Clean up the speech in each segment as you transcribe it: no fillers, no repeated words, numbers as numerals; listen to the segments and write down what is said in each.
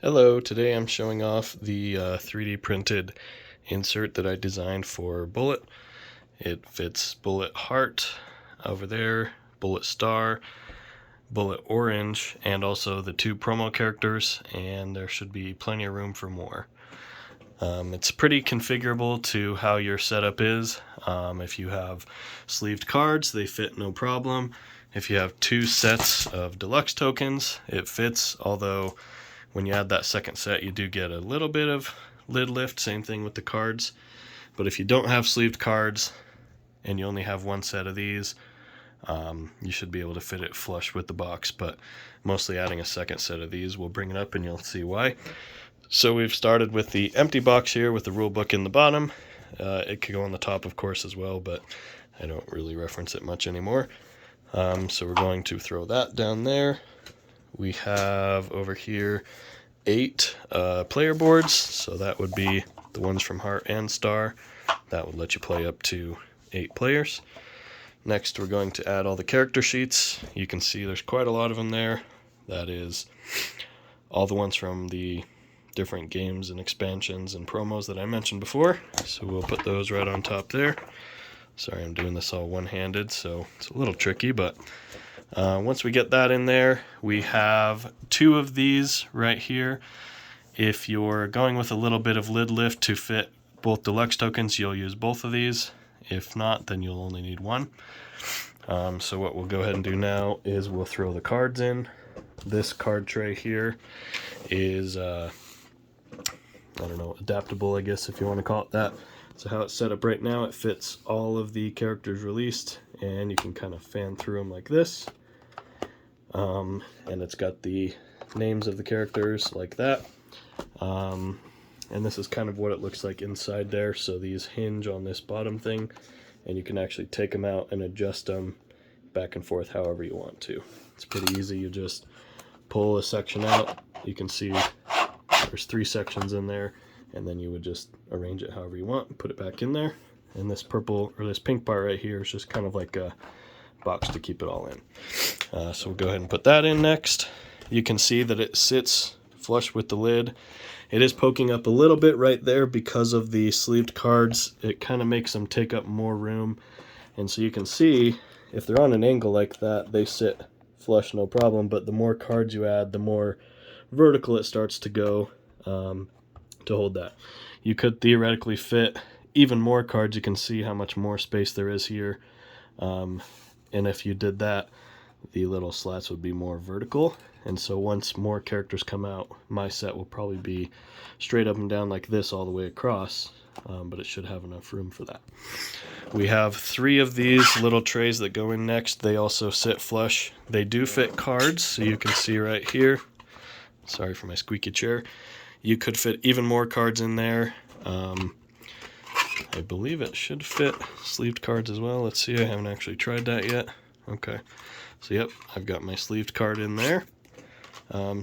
Hello, today I'm showing off the 3D printed insert that I designed for Bullet. It fits Bullet Heart over there, Bullet Star, Bullet Orange, and also the two promo characters, and there should be plenty of room for more. It's pretty configurable to how your setup is. If you have sleeved cards, they fit no problem. If you have two sets of Deluxe tokens, it fits, although when you add that second set, you do get a little bit of lid lift, same thing with the cards. But if you don't have sleeved cards and you only have one set of these, you should be able to fit it flush with the box, but mostly adding a second set of these will bring it up and you'll see why. So we've started with the empty box here with the rule book in the bottom. It could go on the top, of course, as well, but I don't really reference it much anymore. So we're going to throw that down there. We have over here 8 player boards, so that would be the ones from Heart and Star. That would let you play up to 8 players. Next, we're going to add all the character sheets. You can see there's quite a lot of them there. That is all the ones from the different games and expansions and promos that I mentioned before. So we'll put those right on top there. Sorry, I'm doing this all one-handed, so it's a little tricky, but once we get that in there, we have 2 of these right here. If you're going with a little bit of lid lift to fit both Deluxe tokens, you'll use both of these. If not, then you'll only need one. So what we'll go ahead and do now is we'll throw the cards in. This card tray here is, I don't know, adaptable, I guess, if you want to call it that. So how it's set up right now, it fits all of the characters released, and you can kind of fan through them like this. And it's got the names of the characters like that. And this is kind of what it looks like inside there. So these hinge on this bottom thing, and you can actually take them out and adjust them back and forth however you want to. It's pretty easy. You just pull a section out. You can see there's 3 sections in there, and then you would just arrange it however you want and put it back in there. And this purple or this pink part right here is just kind of like a box to keep it all in. So we'll go ahead and put that in next. You can see that it sits flush with the lid. It is poking up a little bit right there because of the sleeved cards. It kind of makes them take up more room. And so you can see if they're on an angle like that, they sit flush no problem, but the more cards you add, the more vertical it starts to go to hold that. You could theoretically fit even more cards. You can see how much more space there is here. And if you did that, the little slats would be more vertical. And so once more characters come out, my set will probably be straight up and down like this all the way across, but it should have enough room for that. We have 3 of these little trays that go in next. They also sit flush. They do fit cards, so you can see right here. Sorry for my squeaky chair. You could fit even more cards in there. I believe it should fit sleeved cards as well. Let's see, I haven't actually tried that yet. Okay, so yep, I've got my sleeved card in there.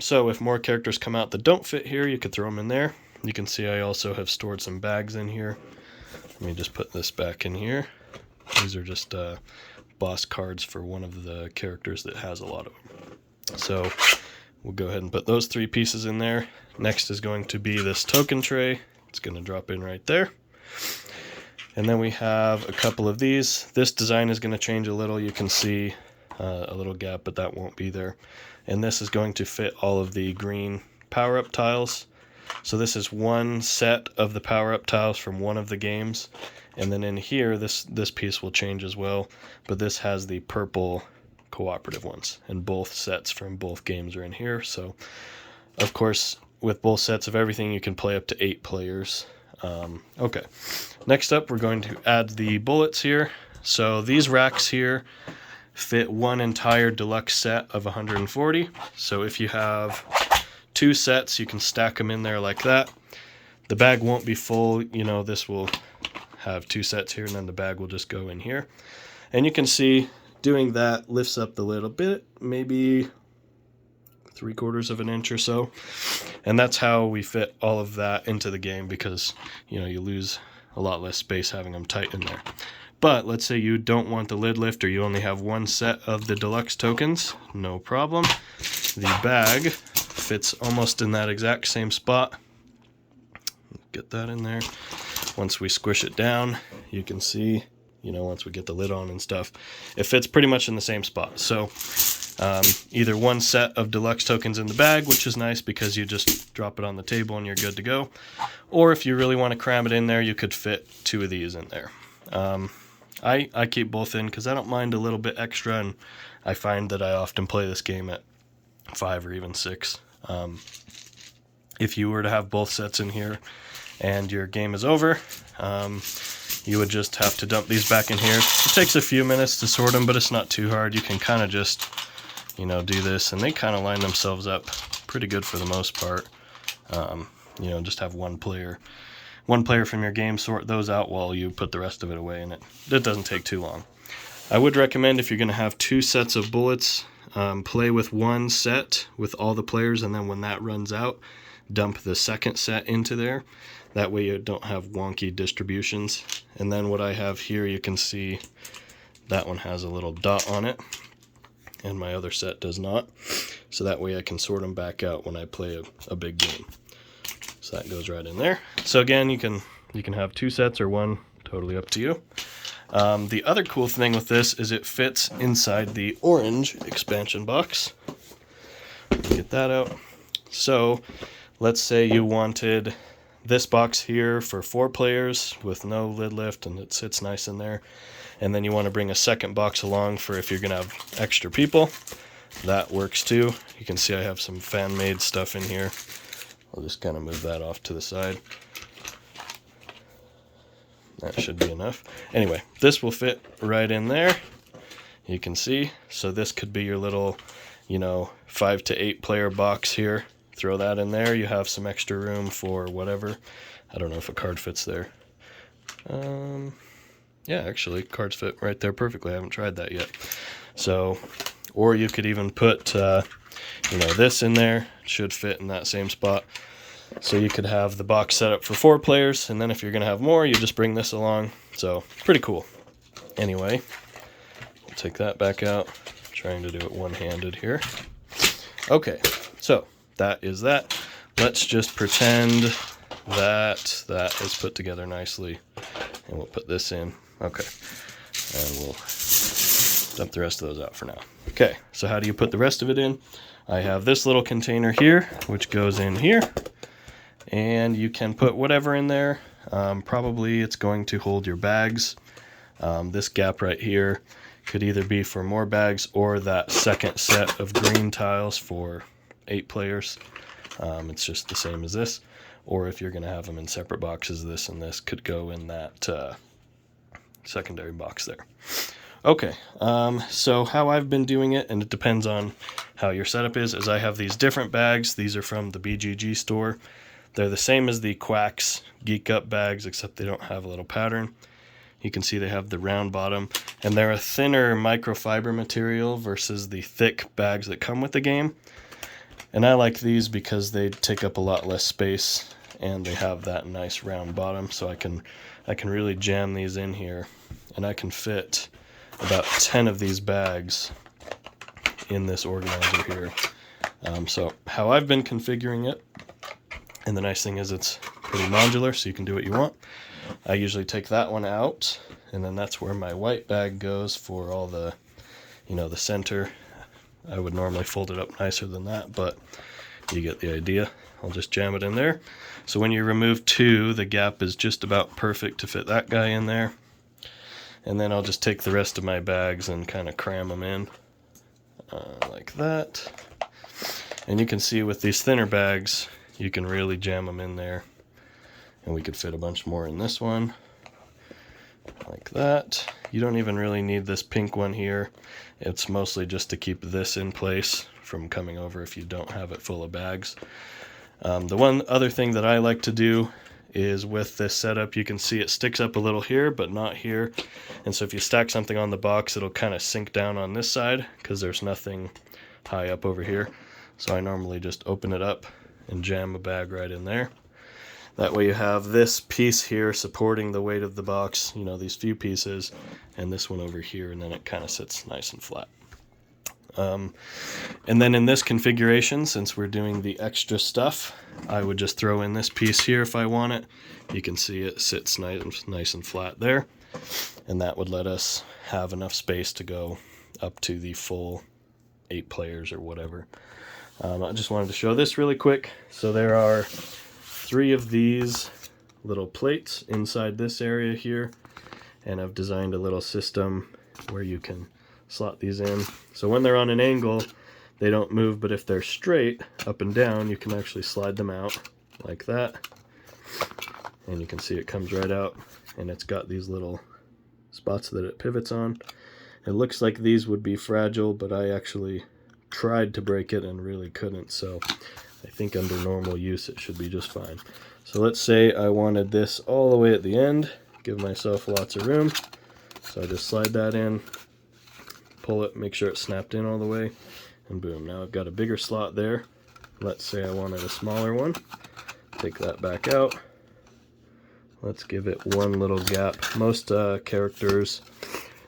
So if more characters come out that don't fit here, you could throw them in there. You can see I also have stored some bags in here. Let me just put this back in here. These are just boss cards for one of the characters that has a lot of them. So we'll go ahead and put those 3 pieces in there. Next is going to be this token tray. It's going to drop in right there. And then we have a couple of these. This design is going to change a little. You can see a little gap, but that won't be there. And this is going to fit all of the green power-up tiles. So this is one set of the power-up tiles from one of the games. And then in here, this piece will change as well. But this has the purple cooperative ones. And both sets from both games are in here. So, of course, with both sets of everything, you can play up to 8 players. Okay, next up we're going to add the bullets here. So these racks here fit one entire Deluxe set of 140. So if you have 2 sets, you can stack them in there like that. The bag won't be full. You know, this will have 2 sets here, and then the bag will just go in here. And you can see doing that lifts up the lid a bit, maybe 3/4 of an inch or so. And that's how we fit all of that into the game, because you lose a lot less space having them tight in there. But let's say you don't want the lid lift, or you only have one set of the Deluxe tokens. No problem. The bag fits almost in that exact same spot. Get that in there. Once we squish it down, you can see, once we get the lid on and stuff, it fits pretty much in the same spot. So either one set of Deluxe tokens in the bag, which is nice because you just drop it on the table and you're good to go. Or if you really want to cram it in there, you could fit 2 of these in there. I keep both in because I don't mind a little bit extra, and I find that I often play this game at 5 or even 6. If you were to have both sets in here and your game is over, you would just have to dump these back in here. It takes a few minutes to sort them, but it's not too hard. You can kind of just, do this, and they kind of line themselves up pretty good for the most part. Just have one player from your game sort those out while you put the rest of it away, and it doesn't take too long. I would recommend, if you're going to have 2 sets of bullets, play with one set with all the players, and then when that runs out, dump the second set into there. That way you don't have wonky distributions. And then what I have here, you can see that one has a little dot on it, and my other set does not. So that way I can sort them back out when I play a big game. So that goes right in there. So again, you can have 2 sets or one, totally up to you. The other cool thing with this is it fits inside the orange expansion box. Get that out. So let's say you wanted this box here for 4 players with no lid lift, and it sits nice in there. And then you want to bring a second box along for if you're going to have extra people. That works too. You can see I have some fan-made stuff in here. I'll just kind of move that off to the side. That should be enough. Anyway, this will fit right in there. You can see. So this could be your little, 5 to 8 player box here. Throw that in there. You have some extra room for whatever. I don't know if a card fits there. Yeah, actually, cards fit right there perfectly. I haven't tried that yet. So, or you could even put, this in there. It should fit in that same spot. So you could have the box set up for 4 players, and then if you're going to have more, you just bring this along. So, pretty cool. Anyway, we'll take that back out. I'm trying to do it one-handed here. Okay, so that is that. Let's just pretend that that is put together nicely, and we'll put this in. Okay, and we'll dump the rest of those out for now. Okay, so how do you put the rest of it in? I have this little container here, which goes in here, and you can put whatever in there. Probably it's going to hold your bags. This gap right here could either be for more bags or that second set of green tiles for 8 players. It's just the same as this. Or if you're going to have them in separate boxes, this and this could go in that secondary box there. Okay, so how I've been doing it, and it depends on how your setup is I have these different bags. These are from the BGG store. They're the same as the Quacks Geek Up bags, except they don't have a little pattern. You can see they have the round bottom, and they're a thinner microfiber material versus the thick bags that come with the game. And I like these because they take up a lot less space, and they have that nice round bottom, so I can really jam these in here, and I can fit about 10 of these bags in this organizer here. So how I've been configuring it, and the nice thing is it's pretty modular, so you can do what you want. I usually take that one out, and then that's where my white bag goes for all the, the center. I would normally fold it up nicer than that, but you get the idea. I'll just jam it in there. So when you remove 2, the gap is just about perfect to fit that guy in there. And then I'll just take the rest of my bags and kind of cram them in like that. And you can see with these thinner bags, you can really jam them in there. And we could fit a bunch more in this one, like that. You don't even really need this pink one here. It's mostly just to keep this in place from coming over if you don't have it full of bags. The one other thing that I like to do is with this setup, you can see it sticks up a little here, but not here. And so if you stack something on the box, it'll kind of sink down on this side because there's nothing high up over here. So I normally just open it up and jam a bag right in there. That way you have this piece here supporting the weight of the box, these few pieces, and this one over here, and then it kind of sits nice and flat. And then in this configuration, since we're doing the extra stuff, I would just throw in this piece here if I want it. You can see it sits nice and flat there, and that would let us have enough space to go up to the full 8 players or whatever. I just wanted to show this really quick. So there are 3 of these little plates inside this area here, and I've designed a little system where you can slot these in. So when they're on an angle, they don't move, but if they're straight up and down, you can actually slide them out like that. And you can see it comes right out, and it's got these little spots that it pivots on. It looks like these would be fragile, but I actually tried to break it and really couldn't, so I think under normal use it should be just fine. So let's say I wanted this all the way at the end, give myself lots of room. So I just slide that in, pull it, make sure it's snapped in all the way, and boom, now I've got a bigger slot there. Let's say I wanted a smaller one. Take that back out. Let's give it one little gap. Most characters,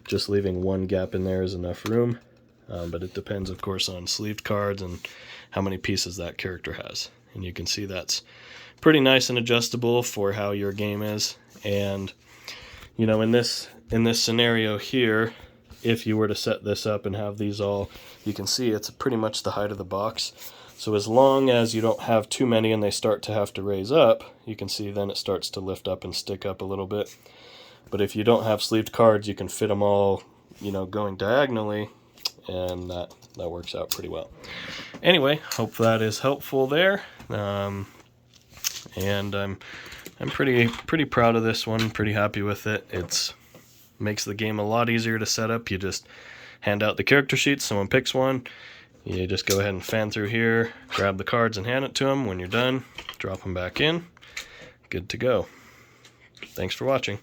just leaving one gap in there is enough room, but it depends, of course, on sleeved cards and how many pieces that character has. And you can see that's pretty nice and adjustable for how your game is. And you know, in this scenario here, if you were to set this up and have these all, you can see it's pretty much the height of the box. So as long as you don't have too many and they start to have to raise up, you can see then it starts to lift up and stick up a little bit. But if you don't have sleeved cards, you can fit them all, you know, going diagonally, and that works out pretty well. Anyway, hope that is helpful there. And I'm pretty proud of this one, pretty happy with it. It's makes the game a lot easier to set up. You just hand out the character sheets, someone picks one, you just go ahead and fan through here, grab the cards and hand it to them. When you're done, drop them back in. Good to go. Thanks for watching.